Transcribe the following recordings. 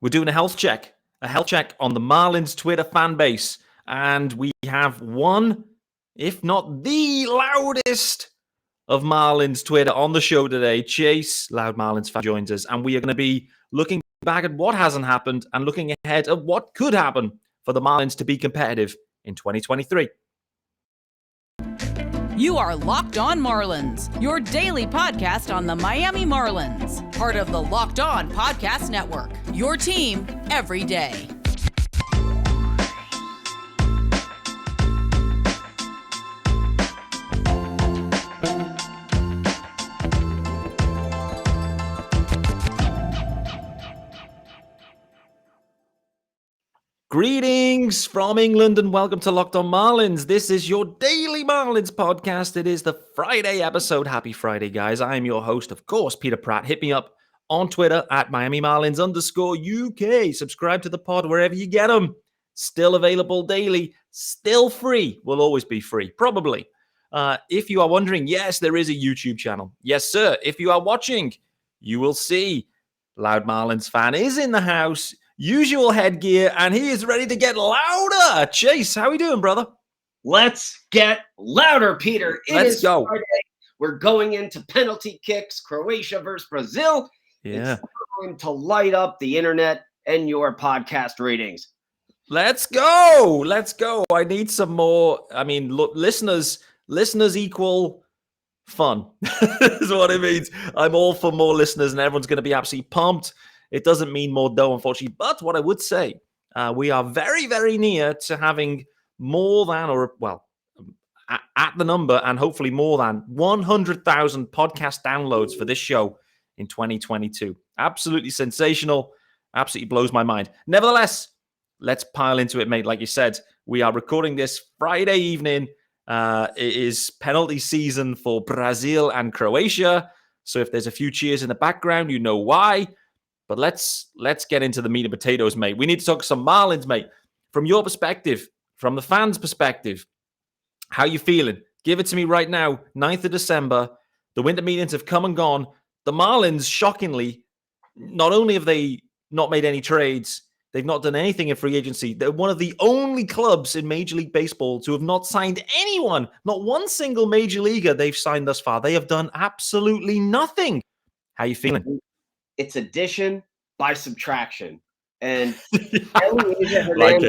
We're doing a health check on the Marlins Twitter fan base. And we have one, if not the loudest of Marlins Twitter on the show today. Chase, Loud Marlins Fan, joins us. And we are going to be looking back at what hasn't happened and looking ahead at what could happen for the Marlins to be competitive in 2023. You are Locked On Marlins, your daily podcast on the Miami Marlins. Part of the Locked On Podcast Network, your team every day. Greetings from England and welcome to Locked On Marlins. This is your daily Marlins podcast. It is the Friday episode. Happy Friday, guys. I am your host, of course, Peter Pratt. Hit me up on Twitter at Miami Marlins _UK. Subscribe to the pod wherever you get them. Still available daily. Still free. Will always be free, probably. If you are wondering, yes, there is a YouTube channel. Yes, sir. If you are watching, you will see Loud Marlins Fan is in the house. Usual headgear, and he is ready to get louder. Chase, how are you doing, brother? Let's get louder, Peter. Let's go. Friday. We're going into penalty kicks, Croatia versus Brazil. Yeah. It's time to light up the internet and your podcast ratings. Let's go. Let's go. I need some more. I mean, look, listeners equal fun is what it means. I'm all for more listeners, and everyone's going to be absolutely pumped. It doesn't mean more dough, unfortunately. But what I would say, we are very, very near to having more than, at the number, and hopefully more than 100,000 podcast downloads for this show in 2022. Absolutely sensational. Absolutely blows my mind. Nevertheless, let's pile into it, mate. Like you said, we are recording this Friday evening. It is penalty season for Brazil and Croatia. So if there's a few cheers in the background, you know why. But let's get into the meat and potatoes, mate. We need to talk some Marlins, mate. From your perspective, from the fans' perspective, how you feeling? Give it to me right now. 9th of December. The winter meetings have come and gone. The Marlins, shockingly, not only have they not made any trades, they've not done anything in free agency. They're one of the only clubs in Major League Baseball to have not signed anyone. Not one single major leaguer they've signed thus far. They have done absolutely nothing. How you feeling? It's addition by subtraction. And Like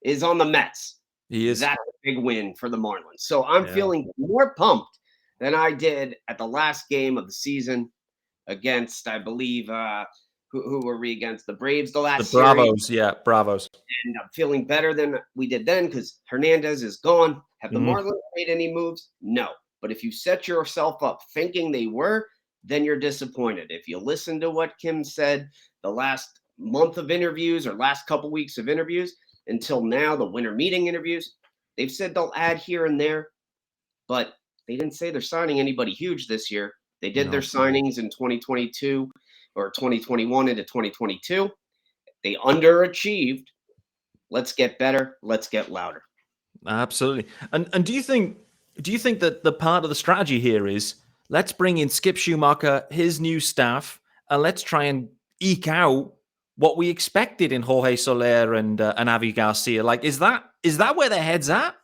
is on the Mets. He is. That's a big win for the Marlins. So I'm feeling more pumped than I did at the last game of the season against, I believe, who were we against? The Braves the last The Bravos, series. Yeah, Bravos. And I'm feeling better than we did then because Hernandez is gone. Have the Marlins made any moves? No. But if you set yourself up thinking they were, then you're disappointed. If you listen to what Kim said the last month of interviews or last couple weeks of interviews until now, the winter meeting interviews, they've said they'll add here and there, but they didn't say they're signing anybody huge this year. They did their signings in 2022 or 2021 into 2022. They underachieved. Let's get better. Let's get louder. Absolutely. And do you think that the part of the strategy here is let's bring in Skip Schumaker, his new staff, and let's try and eke out what we expected in Jorge Soler and Avi Garcia? Like, is that where their head's at?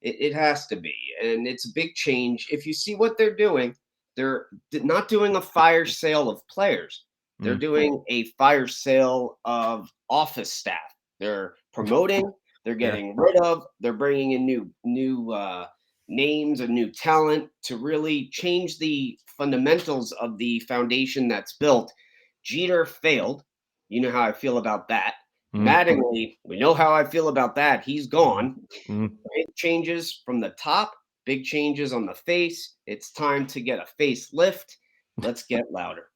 It has to be, and it's a big change. If you see what they're doing, they're not doing a fire sale of players. They're doing a fire sale of office staff. They're promoting. They're getting rid of. They're bringing in new names and new talent to really change the fundamentals of the foundation that's built. Jeter failed. You know how I feel about that. Mattingly, we know how I feel about that. He's gone. Big changes from the top, big changes on the face. It's time to get a facelift. Let's get louder.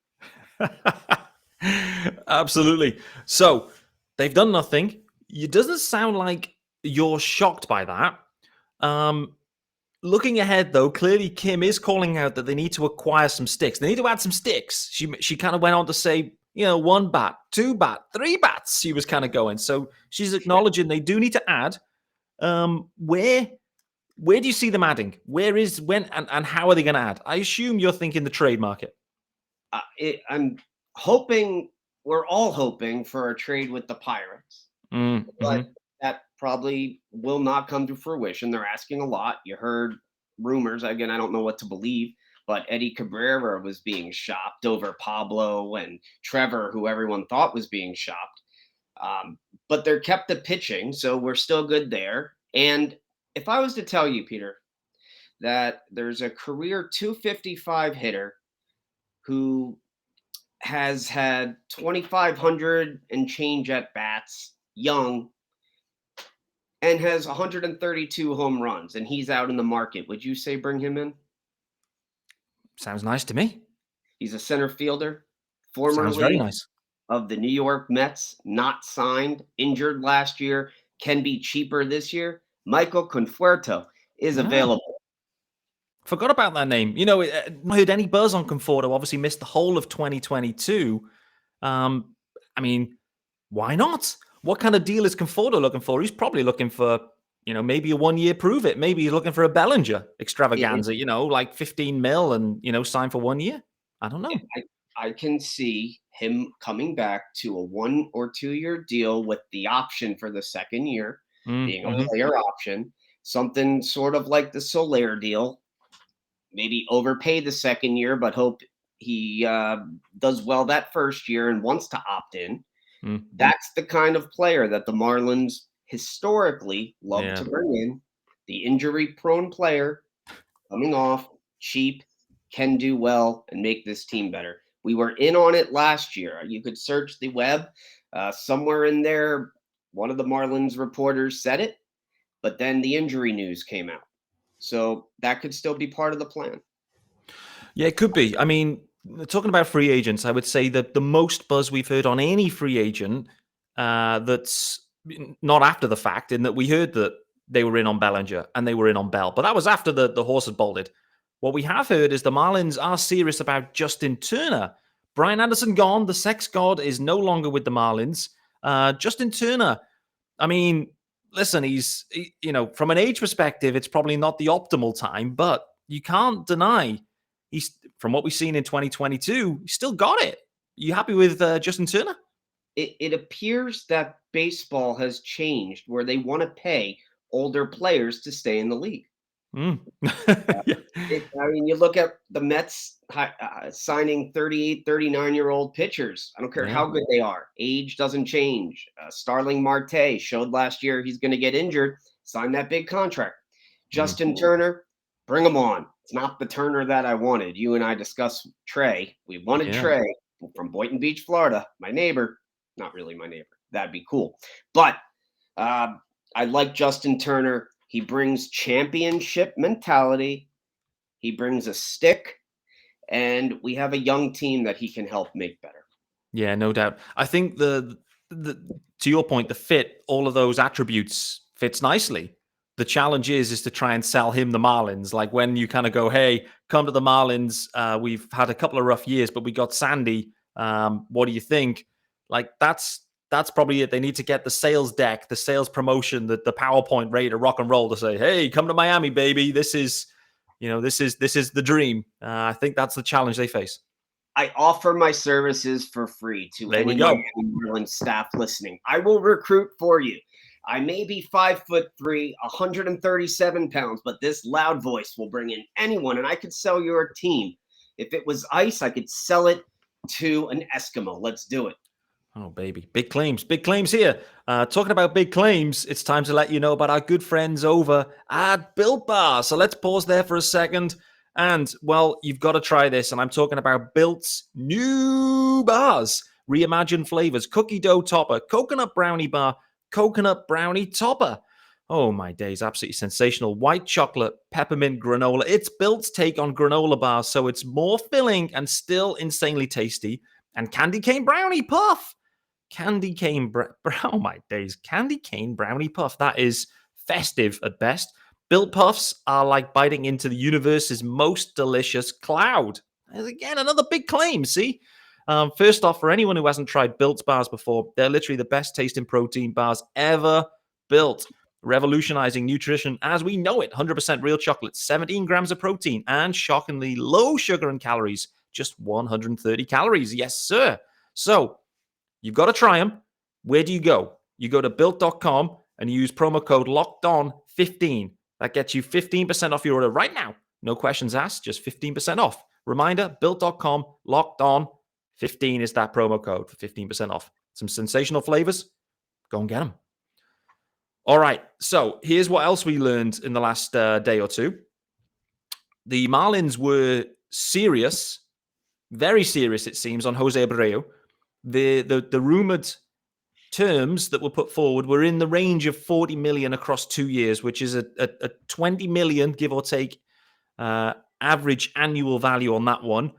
Absolutely. So they've done nothing. It doesn't sound like you're shocked by that. Looking ahead, though, clearly Kim is calling out that they need to acquire some sticks. They need to add some sticks. She kind of went on to say, 1 bat, 2 bat, 3 bats. She was kind of going. So she's acknowledging they do need to add. Where do you see them adding? Where is, when, and how are they going to add? I assume you're thinking the trade market. I'm hoping we're all hoping for a trade with the Pirates, Mm-hmm. but that probably will not come to fruition. They're asking a lot. You heard rumors. Again, I don't know what to believe, but Eddie Cabrera was being shopped over Pablo and Trevor, who everyone thought was being shopped. But they're kept the pitching, so we're still good there. And if I was to tell you, Peter, that there's a career 255 hitter who has had 2,500 and change at bats, young, and has 132 home runs, and he's out in the market, would you say bring him in? Sounds nice to me. He's a center fielder, Sounds very formerly nice. of the New York Mets, not signed, injured last year, can be cheaper this year. Michael Conforto is Ah, available. forgot about that name. Not heard any buzz on Conforto. Obviously missed the whole of 2022. I mean, why not? What kind of deal is Conforto looking for? He's probably looking for, maybe a 1-year prove it. Maybe he's looking for a Bellinger It, extravaganza, like 15 mil and, sign for 1 year. I don't know. I can see him coming back to a 1 or 2 year deal with the option for the second year being a Mm-hmm. player option, something sort of like the Soler deal. Maybe overpay the second year, but hope he does well that first year and wants to opt in. Mm, That's the kind of player that the Marlins historically love yeah. to bring in. The injury prone player coming off cheap, can do well and make this team better. We were in on it last year. You could search the web. Somewhere in there, one of the Marlins reporters said it, but then the injury news came out. So that could still be part of the plan. Yeah, it could be. I mean, talking about free agents, I would say that the most buzz we've heard on any free agent that's not after the fact, in that we heard that they were in on Bellinger and they were in on Bell, but that was after the horse had bolted. What we have heard is the Marlins are serious about Justin Turner. Brian Anderson gone. The sex god is no longer with the Marlins. Justin Turner, I mean, listen, from an age perspective, it's probably not the optimal time, but you can't deny he's, from what we've seen in 2022, he's still got it. You happy with Justin Turner? It appears that baseball has changed where they want to pay older players to stay in the league. Mm. Yeah. I mean, you look at the Mets signing 38, 39-year-old pitchers. I don't care Yeah. how good they are. Age doesn't change. Starling Marte showed last year he's going to get injured. Sign that big contract. Justin Turner, bring him on. It's not the Turner that I wanted. You and I discussed Trey. We wanted Yeah. Trey from Boynton Beach, Florida. My neighbor. Not really my neighbor. That'd be cool. But I like Justin Turner. He brings championship mentality. He brings a stick, and we have a young team that he can help make better. Yeah, no doubt. I think the to your point, the fit, all of those attributes fits nicely. The challenge is to try and sell him the Marlins. Like when you kind of go, hey, come to the Marlins. We've had a couple of rough years, but we got Sandy. What do you think? Like that's probably it. They need to get the sales deck, the sales promotion, the PowerPoint ready to rock and roll to say, hey, come to Miami, baby. This is the dream. I think that's the challenge they face. I offer my services for free to There we any go. Miami Marlins staff listening. I will recruit for you. I may be 5'3", 137 pounds, but this loud voice will bring in anyone, and I could sell your team. If it was ice, I could sell it to an Eskimo. Let's do it. Oh, baby. Big claims here. Talking about big claims, it's time to let you know about our good friends over at Built Bar. So let's pause there for a second. And, well, you've got to try this. And I'm talking about Built's new bars. Reimagined flavors, cookie dough topper, coconut brownie bar, coconut brownie topper. Oh, my days. Absolutely sensational. White chocolate, peppermint granola. It's Built's take on granola bars. So it's more filling and still insanely tasty. And candy cane brownie puff. Candy cane oh my days. Candy cane brownie puff. That is festive at best. Built puffs are like biting into the universe's most delicious cloud. And again, another big claim, see? First off, for anyone who hasn't tried Built bars before, they're literally the best tasting protein bars ever built. Revolutionizing nutrition as we know it. 100% real chocolate, 17 grams of protein, and shockingly low sugar and calories. Just 130 calories. Yes, sir. So, You've got to try them. Where do you go? You go to built.com and use promo code LOCKEDON15. That gets you 15% off your order right now. No questions asked, just 15% off. Reminder, built.com, LOCKEDON15 is that promo code for 15% off. Some sensational flavors. Go and get them. All right, so here's what else we learned in the last day or two. The Marlins were serious, very serious, it seems, on Jose Abreu. The rumored terms that were put forward were in the range of 40 million across 2 years, which is a 20 million, give or take, average annual value on that one.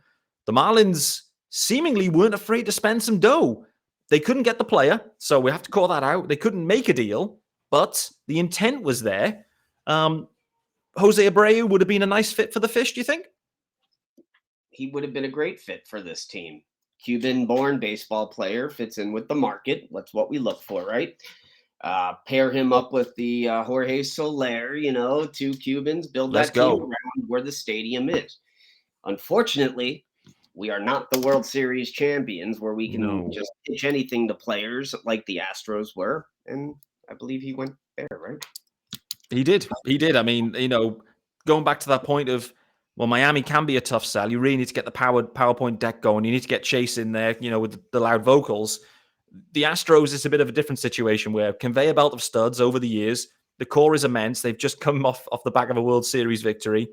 The Marlins seemingly weren't afraid to spend some dough. They couldn't get the player, so we have to call that out. They couldn't make a deal, but the intent was there. Jose Abreu would have been a nice fit for the Fish, do you think? He would have been a great fit for this team. Cuban-born baseball player, fits in with the market. That's what we look for, right? Pair him up with the Jorge Soler, 2 Cubans, build that team around where the stadium is. Unfortunately, we are not the World Series champions where we can just pitch anything to players like the Astros were. And I believe he went there, right? He did. I mean, going back to that point of, well, Miami can be a tough sell. You really need to get the PowerPoint deck going. You need to get Chase in there, with the loud vocals. The Astros is a bit of a different situation where conveyor belt of studs over the years. The core is immense. They've just come off the back of a World Series victory.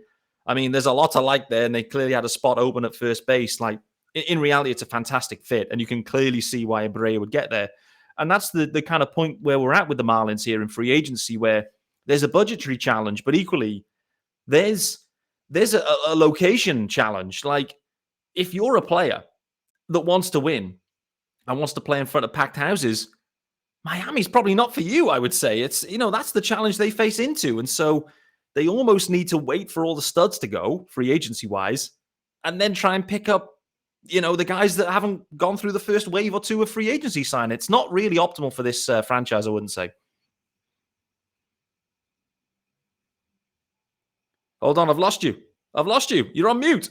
I mean, there's a lot to like there, and they clearly had a spot open at first base. Like, in reality, it's a fantastic fit, and you can clearly see why Abreu would get there. And that's the kind of point where we're at with the Marlins here in free agency, where there's a budgetary challenge, but equally, there's a location challenge. Like, if you're a player that wants to win and wants to play in front of packed houses, Miami's probably not for you, I would say. It's, that's the challenge they face into. And so they almost need to wait for all the studs to go, free agency-wise, and then try and pick up, the guys that haven't gone through the first wave or two of free agency sign. It's not really optimal for this franchise, I wouldn't say. Hold on, I've lost you. You're on mute.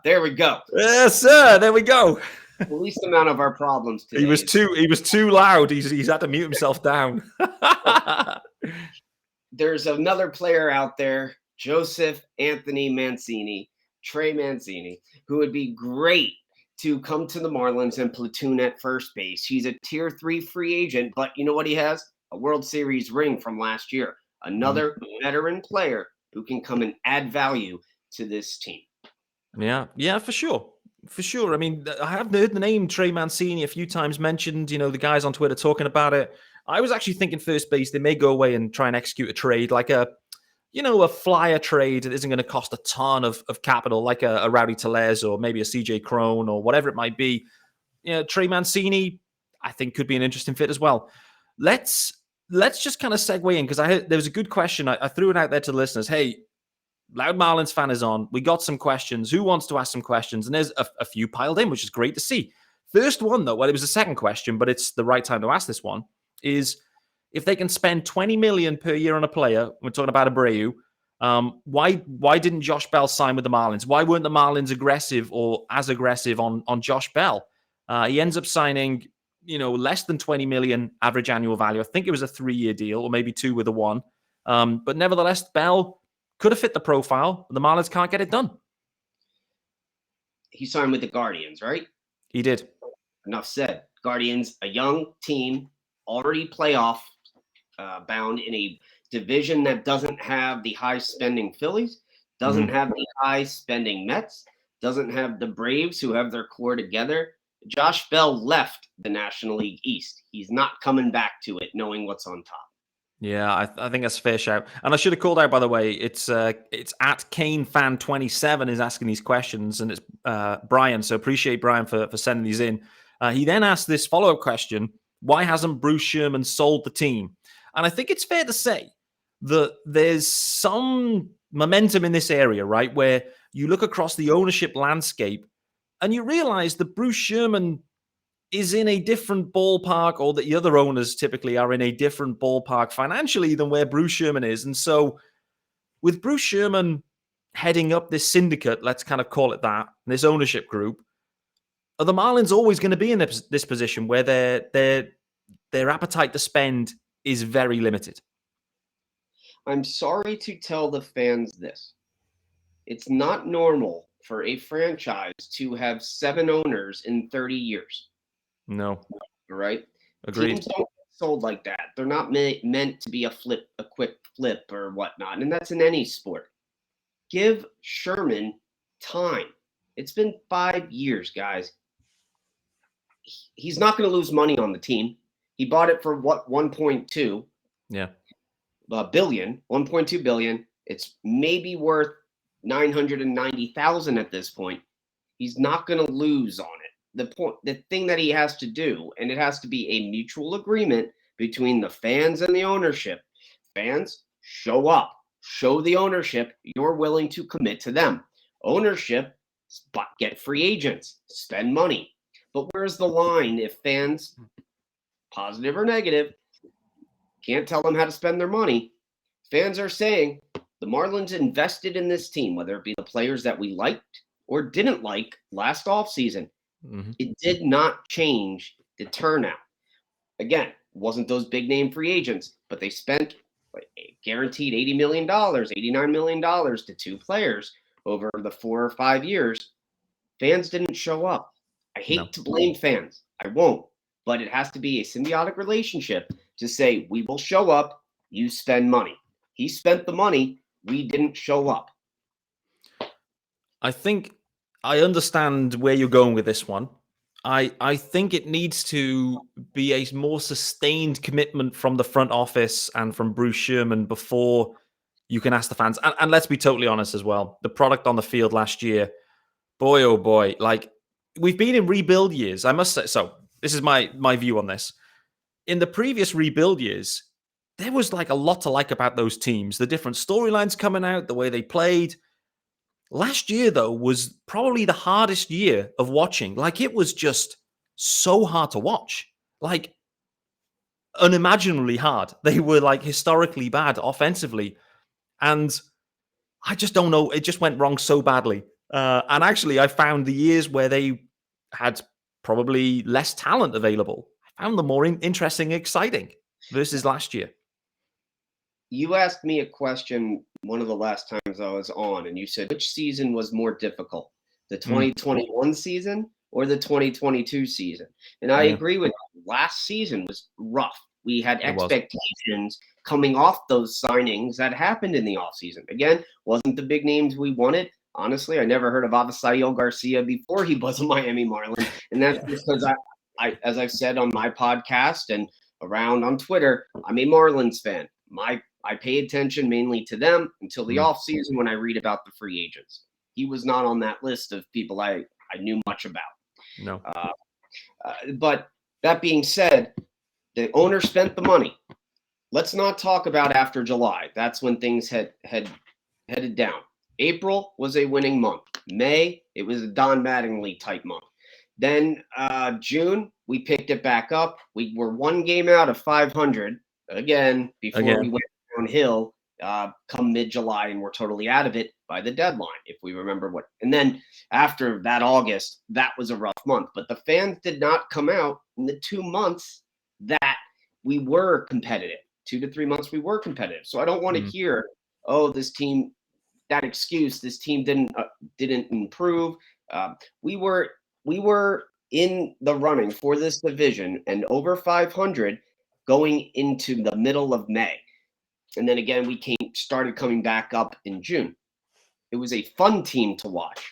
There we go. Yes, sir. There we go. The least amount of our problems today. He was too loud. He's had to mute himself down. There's another player out there, Joseph Anthony Mancini, Trey Mancini, who would be great to come to the Marlins and platoon at first base. He's a tier 3 free agent, but you know what he has? A World Series ring from last year. Another veteran player who can come and add value to this team. Yeah, for sure. I mean, I have heard the name Trey Mancini a few times mentioned, the guys on Twitter talking about it. I was actually thinking first base, they may go away and try and execute a trade, like a flyer trade that isn't going to cost a ton of capital, like a Rowdy Tellez or maybe a CJ Crone or whatever it might be. Trey Mancini, I think, could be an interesting fit as well. Let's just kind of segue in, because I heard there was a good question. I threw it out there to the listeners. Hey, Loud Marlins Fan is on. We got some questions. Who wants to ask some questions? And there's a few piled in, which is great to see. First one, though, well, it was the second question, but it's the right time to ask this one, is if they can spend $20 million per year on a player, we're talking about Abreu, why didn't Josh Bell sign with the Marlins? Why weren't the Marlins aggressive or as aggressive on Josh Bell? He ends up signing, less than 20 million average annual value. I think it was a 3-year deal, or maybe 2 with a 1. But nevertheless, Bell could have fit the profile. The Marlins can't get it done. He signed with the Guardians, right? He did. Enough said. Guardians, a young team, already playoff bound in a division that doesn't have the high spending Phillies, doesn't have the high spending Mets, doesn't have the Braves who have their core together. Josh Bell left the National League East. He's not coming back to it knowing what's on top. Yeah, I think that's a fair shout. And I should have called out, by the way, it's at KaneFan27 is asking these questions, and it's Brian. So appreciate Brian for sending these in. He then asked this follow-up question: why hasn't Bruce Sherman sold the team? And I think it's fair to say that there's some momentum in this area, right, where you look across the ownership landscape and you realize that Bruce Sherman is in a different ballpark, or that the other owners typically are in a different ballpark financially than where Bruce Sherman is. And so with Bruce Sherman heading up this syndicate, let's kind of call it that, this ownership group, are the Marlins always going to be in this position where their appetite to spend is very limited? I'm sorry to tell the fans this. It's not normal for a franchise to have 7 owners in 30 years. No. All right? Agreed. Teams don't get sold like that. They're not meant to be a quick flip or whatnot. And that's in any sport. Give Sherman time. It's been 5 years, guys. He's not going to lose money on the team. He bought it for what, 1.2 billion, 1.2 billion. It's maybe worth 990,000 at this point. He's not going to lose on it. The thing that he has to do, and it has to be a mutual agreement between the fans and the ownership. Fans, show up. Show the ownership you're willing to commit to them. Ownership, get free agents, spend money. But where's the line if fans, positive or negative, can't tell them how to spend their money? Fans are saying the Marlins invested in this team, whether it be the players that we liked or didn't like last offseason. Mm-hmm. It did not change the turnout. Again, wasn't those big name free agents, but they spent guaranteed $80 million, $89 million to 2 players over the 4 or 5 years. Fans didn't show up. I hate to blame fans. I won't. But it has to be a symbiotic relationship to say, we will show up, you spend money. He spent the money, we didn't show up. I think I understand where you're going with this one. I think it needs to be a more sustained commitment from the front office and from Bruce Sherman before you can ask the fans. And let's be totally honest as well. The product on the field last year, boy, oh boy, like we've been in rebuild years, I must say. So this is my view on this. In the previous rebuild years, there was like a lot to like about those teams. The different storylines coming out, the way they played. Last year, though, was probably the hardest year of watching. Like, it was just so hard to watch. Like, unimaginably hard. They were, like, historically bad offensively. And I just don't know. It just went wrong so badly. And actually, I found the years where they had probably less talent available, I found them more interesting and exciting versus last year. You asked me a question one of the last times I was on, and you said, which season was more difficult, the 2021 season or the 2022 season? And I agree with you. Last season was rough. We had expectations coming off those signings that happened in the offseason. Again, wasn't the big names we wanted. Honestly, I never heard of Avisaíl Garcia before he was a Miami Marlin. And that's because I, as I've said on my podcast and around on Twitter, I'm a Marlins fan. I pay attention mainly to them until the offseason when I read about the free agents. He was not on that list of people I knew much about. No. But that being said, the owner spent the money. Let's not talk about after July. That's when things had headed down. April was a winning month. May, it was a Don Mattingly type month. Then June, we picked it back up. We were 1 game out of 500 again before we went downhill come mid-July, and we're totally out of it by the deadline, if we remember what. And then after that August, that was a rough month. But the fans did not come out in the 2 months that we were competitive. 2 to 3 months we were competitive. So I don't want to hear, oh, this team, that excuse, this team didn't improve. We were in the running for this division and over 500 going into the middle of May. And then again, we started coming back up in June. It was a fun team to watch,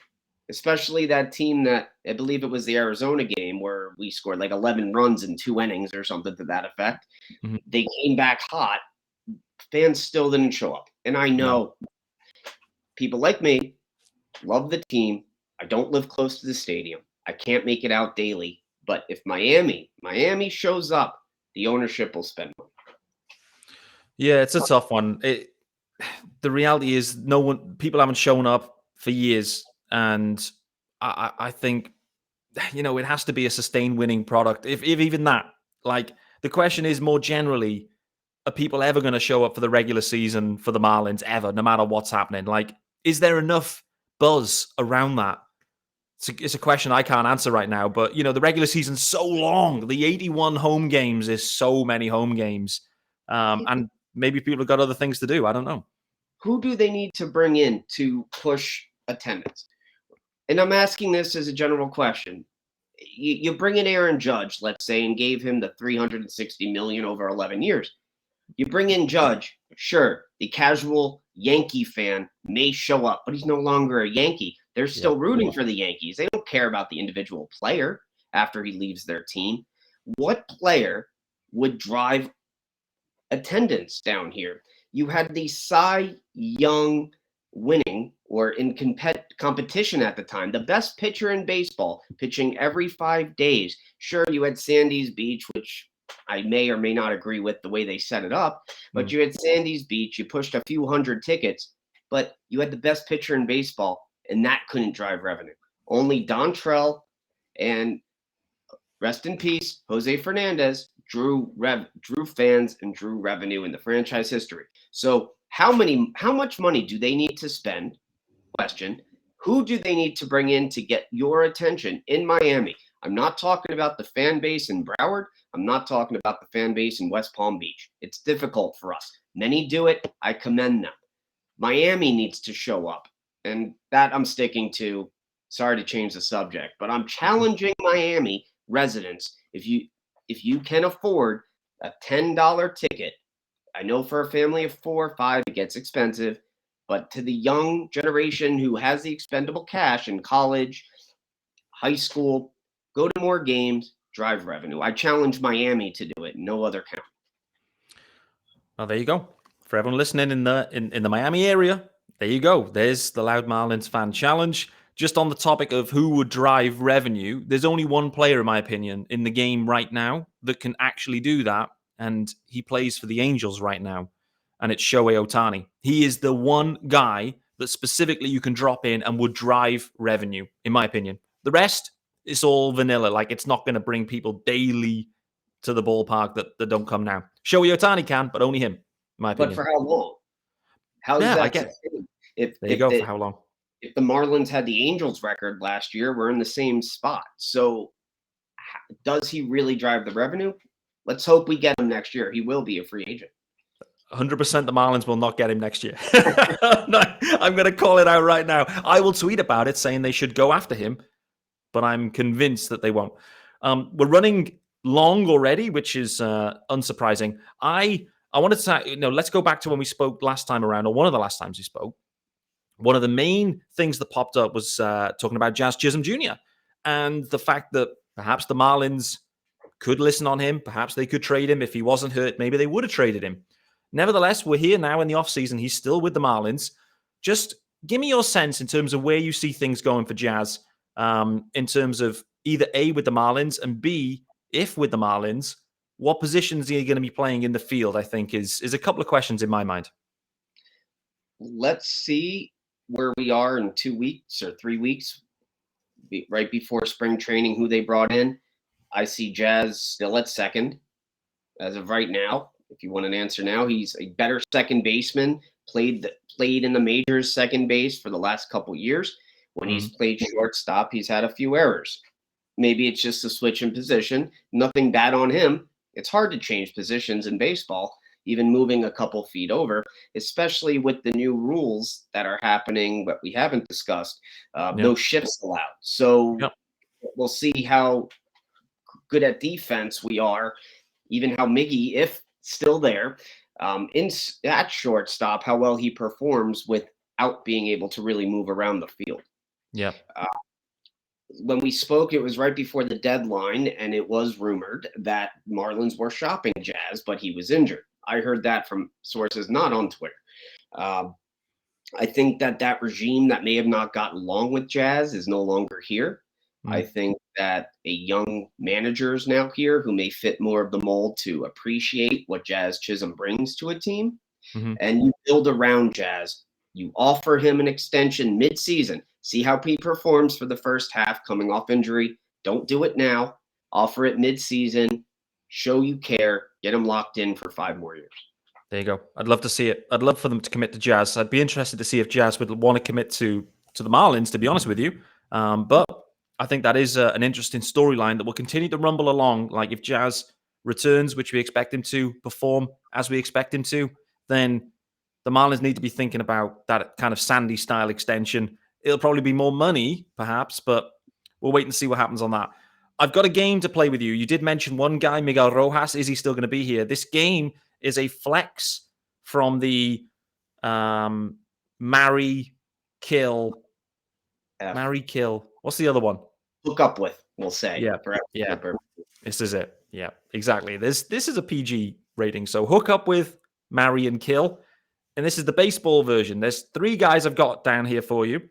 especially that team that I believe it was the Arizona game where we scored like 11 runs in 2 innings or something to that effect. They came back hot. Fans still didn't show up. And I know people like me love the team. I don't live close to the stadium. I can't make it out daily. But if Miami shows up, the ownership will spend money. Yeah, it's a tough one. The reality is people haven't shown up for years. And I think, it has to be a sustained winning product. If even that, like the question is more generally, are people ever going to show up for the regular season for the Marlins ever, no matter what's happening? Like, is there enough buzz around that it's a question I can't answer right now. But the regular season's so long. The 81 home games is so many home games, and maybe people have got other things to do. I don't know. Who do they need to bring in to push attendance? And I'm asking this as a general question. You bring in Aaron Judge, let's say, and gave him the $360 million over 11 years. You bring in Judge, sure, the casual Yankee fan may show up, but he's no longer a Yankee. They're still rooting for the Yankees. They don't care about the individual player after he leaves their team. What player would drive attendance down here? You had the Cy Young winning or in competition at the time, the best pitcher in baseball, pitching every 5 days. Sure, you had Sandy's Beach, which I may or may not agree with the way they set it up, but you had Sandy's Beach, you pushed a few hundred tickets, but you had the best pitcher in baseball, and that couldn't drive revenue. Only Dontrell and, rest in peace, Jose Fernandez drew fans and drew revenue in the franchise history. So how much money do they need to spend? Question. Who do they need to bring in to get your attention in Miami? I'm not talking about the fan base in Broward. I'm not talking about the fan base in West Palm Beach. It's difficult for us. Many do it. I commend them. Miami needs to show up. And that I'm sticking to. Sorry to change the subject, but I'm challenging Miami residents. If you can afford a $10 ticket, I know for a family of 4 or 5, it gets expensive, but to the young generation who has the expendable cash in college, high school, go to more games, drive revenue. I challenge Miami to do it. No other count. Well, there you go. For everyone listening in the Miami area, there you go. There's the Loud Marlins Fan Challenge. Just on the topic of who would drive revenue, there's only one player, in my opinion, in the game right now that can actually do that, and he plays for the Angels right now, and it's Shohei Ohtani. He is the one guy that specifically you can drop in and would drive revenue, in my opinion. The rest, it's all vanilla. Like, it's not going to bring people daily to the ballpark that don't come now. Shohei Ohtani can, but only him, in my opinion. But for how long? How is that? I get it. There you go, for how long? If the Marlins had the Angels record last year, we're in the same spot. So does he really drive the revenue? Let's hope we get him next year. He will be a free agent. 100% the Marlins will not get him next year. I'm going to call it out right now. I will tweet about it saying they should go after him, but I'm convinced that they won't. We're running long already, which is unsurprising. I wanted to say, let's go back to when we spoke last time around, or one of the last times we spoke. One of the main things that popped up was talking about Jazz Chisholm Jr. and the fact that perhaps the Marlins could listen on him. Perhaps they could trade him. If he wasn't hurt, maybe they would have traded him. Nevertheless, we're here now in the offseason. He's still with the Marlins. Just give me your sense in terms of where you see things going for Jazz, in terms of either A, with the Marlins, and B, if with the Marlins, what positions are you going to be playing in the field, I think is a couple of questions in my mind. Let's see where we are in 2 weeks or 3 weeks, right before spring training, who they brought in. I see Jazz still at second as of right now. If you want an answer now, he's a better second baseman, played in the majors second base for the last couple years. When he's played shortstop, he's had a few errors. Maybe it's just a switch in position. Nothing bad on him. It's hard to change positions in baseball, even moving a couple feet over, especially with the new rules that are happening, but we haven't discussed. No shifts allowed. So we'll see how good at defense we are, even how Miggy, if still there, at shortstop, how well he performs without being able to really move around the field. Yeah. When we spoke, it was right before the deadline, and it was rumored that Marlins were shopping Jazz, but he was injured. I heard that from sources not on Twitter. I think that regime that may have not gotten along with Jazz is no longer here. I think that a young manager is now here who may fit more of the mold to appreciate what Jazz Chisholm brings to a team. And you build around Jazz. You offer him an extension mid-season. See how he performs for the first half coming off injury. Don't do it now. Offer it mid-season. Show you care. Get him locked in for 5 more years. There you go. I'd love to see it. I'd love for them to commit to Jazz. I'd be interested to see if Jazz would want to commit to the Marlins, to be honest with you. But I think that is an interesting storyline that will continue to rumble along. Like if Jazz returns, which we expect him to perform as we expect him to, then the Marlins need to be thinking about that kind of Sandy style extension. It'll probably be more money, perhaps, but we'll wait and see what happens on that. I've got a game to play with you. You did mention one guy, Miguel Rojas. Is he still going to be here? This game is a flex from the marry, kill. What's the other one? Hook up with, we'll say. Yeah. This is it. Yeah, exactly. This is a PG rating. So hook up with, marry, and kill. And this is the baseball version. There's 3 guys I've got down here for you.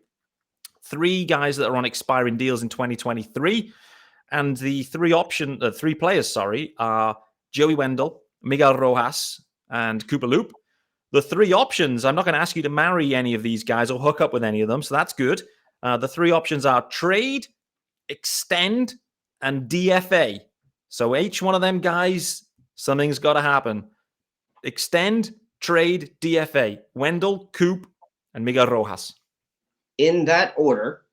3 guys that are on expiring deals in 2023. And the 3 players, are Joey Wendell, Miguel Rojas, and Cooper Loop. The 3 options, I'm not going to ask you to marry any of these guys or hook up with any of them, so that's good. The 3 options are trade, extend, and DFA. So each one of them guys, something's got to happen. Extend, trade, DFA. Wendell, Coop, and Miguel Rojas. In that order,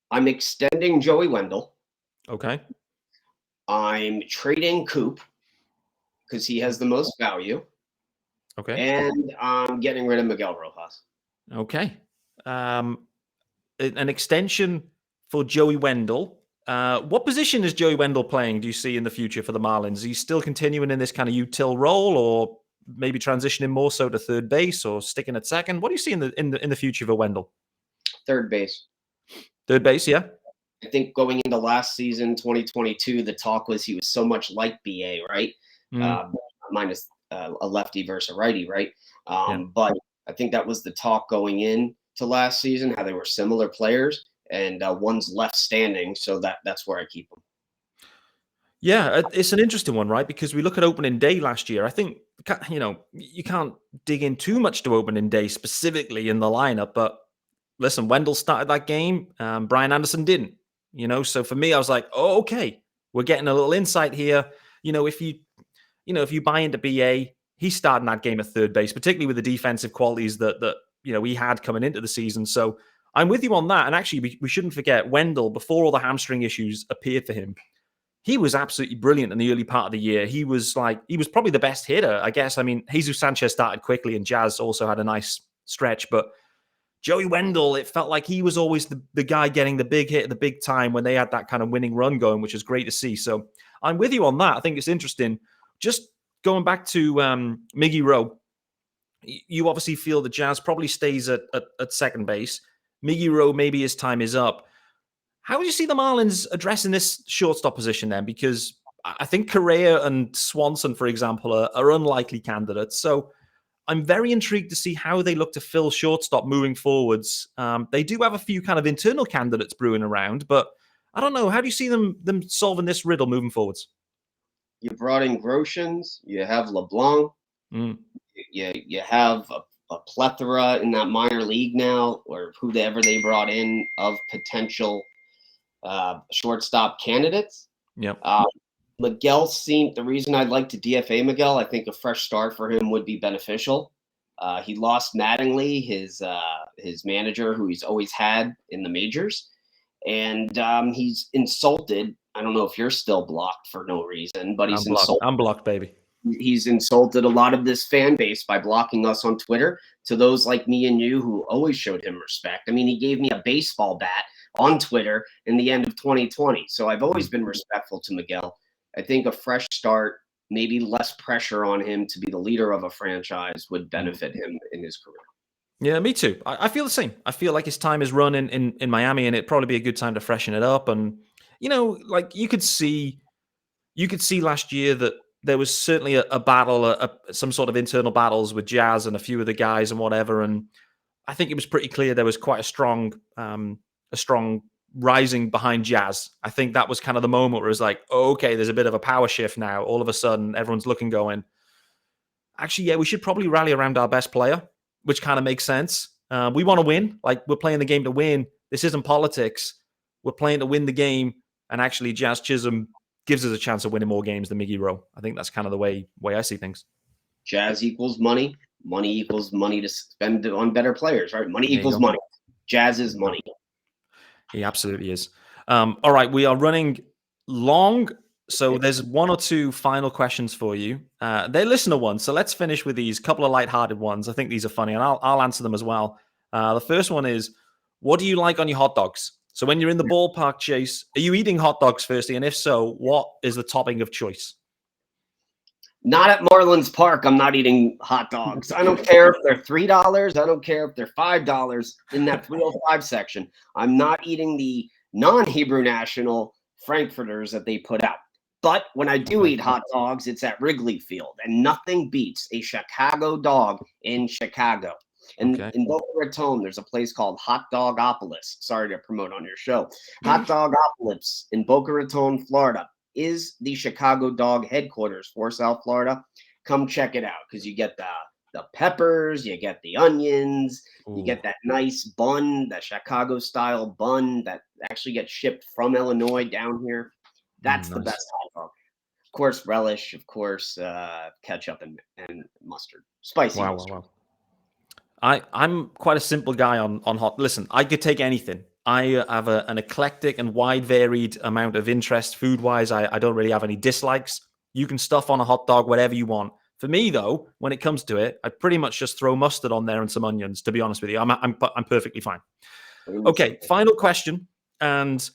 I'm extending Joey Wendell. Okay. I'm trading Coop because he has the most value. Okay. And I'm getting rid of Miguel Rojas. Okay. An extension for Joey Wendell. What position is Joey Wendell playing, do you see in the future for the Marlins? Is he still continuing in this kind of util role, or maybe transitioning more so to third base, or sticking at second? What do you see in the future for Wendell? Third base. Third base, yeah. I think going into last season, 2022, the talk was he was so much like BA, right? Minus a lefty versus a righty, right? But I think that was the talk going in to last season, how they were similar players, and one's left standing, so that's where I keep them. Yeah, it's an interesting one, right? Because we look at opening day last year. I think, you can't dig in too much to opening day specifically in the lineup, but listen, Wendell started that game. Brian Anderson didn't, so for me, I was like, oh, okay, we're getting a little insight here. If you buy into BA, he's starting that game at third base, particularly with the defensive qualities that he had coming into the season. So I'm with you on that. And actually, we shouldn't forget Wendell, before all the hamstring issues appeared for him, he was absolutely brilliant in the early part of the year. He was probably the best hitter, I guess. I mean, Jesus Sanchez started quickly and Jazz also had a nice stretch, but Joey Wendell, it felt like he was always the guy getting the big hit at the big time when they had that kind of winning run going, which is great to see. So I'm with you on that. I think it's interesting. Just going back to Miggy Rowe, you obviously feel the Jazz probably stays at second base. Miggy Rowe, maybe his time is up. How do you see the Marlins addressing this shortstop position then? Because I think Correa and Swanson, for example, are unlikely candidates. So I'm very intrigued to see how they look to fill shortstop moving forwards. They do have a few kind of internal candidates brewing around, but I don't know. How do you see them solving this riddle moving forwards? You brought in Groshans. You have LeBlanc. You have a plethora in that minor league now, or whoever they brought in of potential shortstop candidates. Yep. Miguel seemed the reason I'd like to DFA Miguel. I think a fresh start for him would be beneficial. He lost Mattingly, his manager, who he's always had in the majors, and he's insulted. I don't know if you're still blocked for no reason, but he's insulted. I'm blocked, baby. He's insulted a lot of this fan base by blocking us on Twitter. To those like me and you who always showed him respect. I mean, he gave me a baseball bat on Twitter in the end of 2020. So I've always been respectful to Miguel. I think a fresh start, maybe less pressure on him to be the leader of a franchise would benefit him in his career. Yeah, me too. I feel the same. I feel like his time is run in Miami, and it'd probably be a good time to freshen it up. And, like you could see last year that there was certainly a battle, some sort of internal battles with Jazz and a few of the guys and whatever. And I think it was pretty clear there was quite a strong rising behind Jazz. I think that was kind of the moment where it was like, oh, okay, there's a bit of a power shift now. All of a sudden, everyone's going, actually, yeah, we should probably rally around our best player, which kind of makes sense. We want to win. Like, we're playing the game to win. This isn't politics. We're playing to win the game. And actually, Jazz Chisholm gives us a chance of winning more games than Miggy Rowe. I think that's kind of the way I see things. Jazz equals money. Money equals money to spend on better players, right? Money equals money. Jazz is money. He absolutely is. All right, we are running long, so there's one or two final questions for you. They're listener ones, so let's finish with these couple of lighthearted ones. I think these are funny, and I'll answer them as well. The first one is, what do you like on your hot dogs? So when you're in the ballpark, Chase, are you eating hot dogs firstly? And if so, what is the topping of choice? Not at Marlins Park. I'm not eating hot dogs. I don't care if they're $3. I don't care if they're $5 in that 305 section. I'm not eating the non-Hebrew National Frankfurters that they put out. But when I do eat hot dogs, it's at Wrigley Field, and nothing beats a Chicago dog in Chicago. And in Boca Raton, there's a place called Hot Dogopolis. Sorry to promote on your show. Hot Dogopolis in Boca Raton, Florida, is the Chicago dog headquarters for South Florida. Come check it out, because you get the peppers, you get the onions, you get that nice bun, that Chicago style bun that actually gets shipped from Illinois down here. That's the best hot dog. Of course, relish, of course, ketchup and mustard. Spicy mustard. Wow. I'm quite a simple guy on hot. Listen, I could take anything. I have an eclectic and wide varied amount of interest food-wise. I don't really have any dislikes. You can stuff on a hot dog whatever you want. For me, though, when it comes to it, I pretty much just throw mustard on there and some onions, to be honest with you. I'm perfectly fine. Okay, final question. And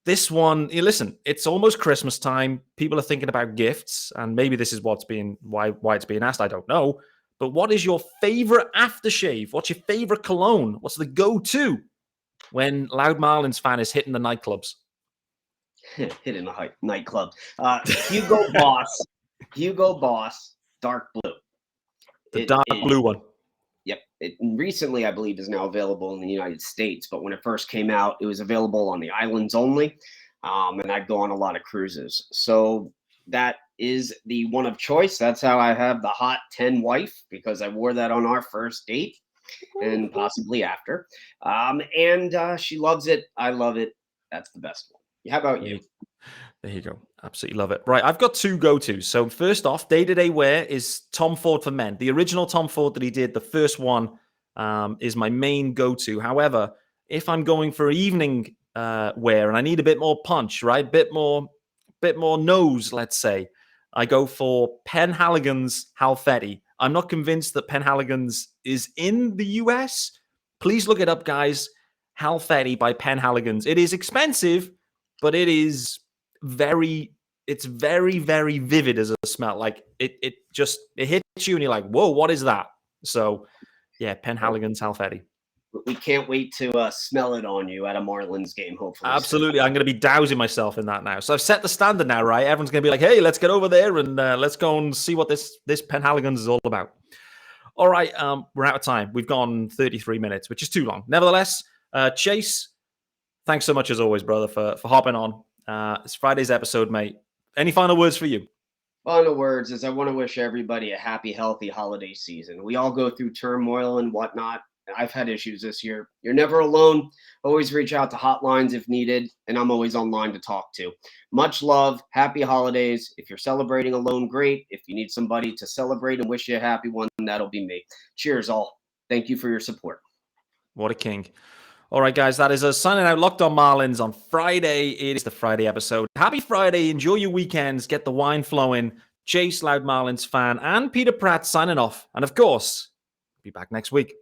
this one, listen, it's almost Christmas time. People are thinking about gifts, and maybe this is why it's being asked. I don't know. But what is your favorite aftershave? What's your favorite cologne? What's the go-to when Loud Marlins fan is hitting the nightclubs? Hitting the nightclub. Hugo Boss, dark blue. The dark blue one. Yep. It recently, I believe, is now available in the United States. But when it first came out, it was available on the islands only. And I'd go on a lot of cruises. So that is the one of choice. That's how I have the Hot 10 wife, because I wore that on our first date and possibly after. And she loves it. I love it. That's the best one. How about you? There you go. Absolutely love it. Right. I've got two go-tos. So first off, day-to-day wear is Tom Ford for men. The original Tom Ford that he did, the first one, is my main go-to. However, if I'm going for evening wear and I need a bit more punch, right? Bit more nose, let's say, I go for Penhaligon's Halfetti. I'm not convinced that Penhaligon's is in the US. Please look it up, guys. Halfetti by Penhaligon's. It is expensive, but it is very, very vivid as a smell. Like it hits you and you're like, whoa, what is that? So yeah, Penhaligon's Halfetti. We can't wait to smell it on you at a Marlins game, hopefully. Absolutely. I'm going to be dousing myself in that now. So I've set the standard now, right? Everyone's going to be like, hey, let's get over there and let's go and see what this Penhaligon's is all about. All right. We're out of time. We've gone 33 minutes, which is too long. Nevertheless, Chase, thanks so much as always, brother, for hopping on. It's Friday's episode, mate. Any final words for you? Final words is I want to wish everybody a happy, healthy holiday season. We all go through turmoil and whatnot. I've had issues this year. You're never alone. Always reach out to hotlines if needed, and I'm always online to talk to. Much love. Happy holidays. If you're celebrating alone, great. If you need somebody to celebrate and wish you a happy one, that'll be me. Cheers, all. Thank you for your support. What a king. All right, guys, that is us signing out Locked On Marlins on Friday. It is the Friday episode. Happy Friday. Enjoy your weekends. Get the wine flowing. Chase, Loud Marlins fan, and Peter Pratt signing off. And of course, be back next week.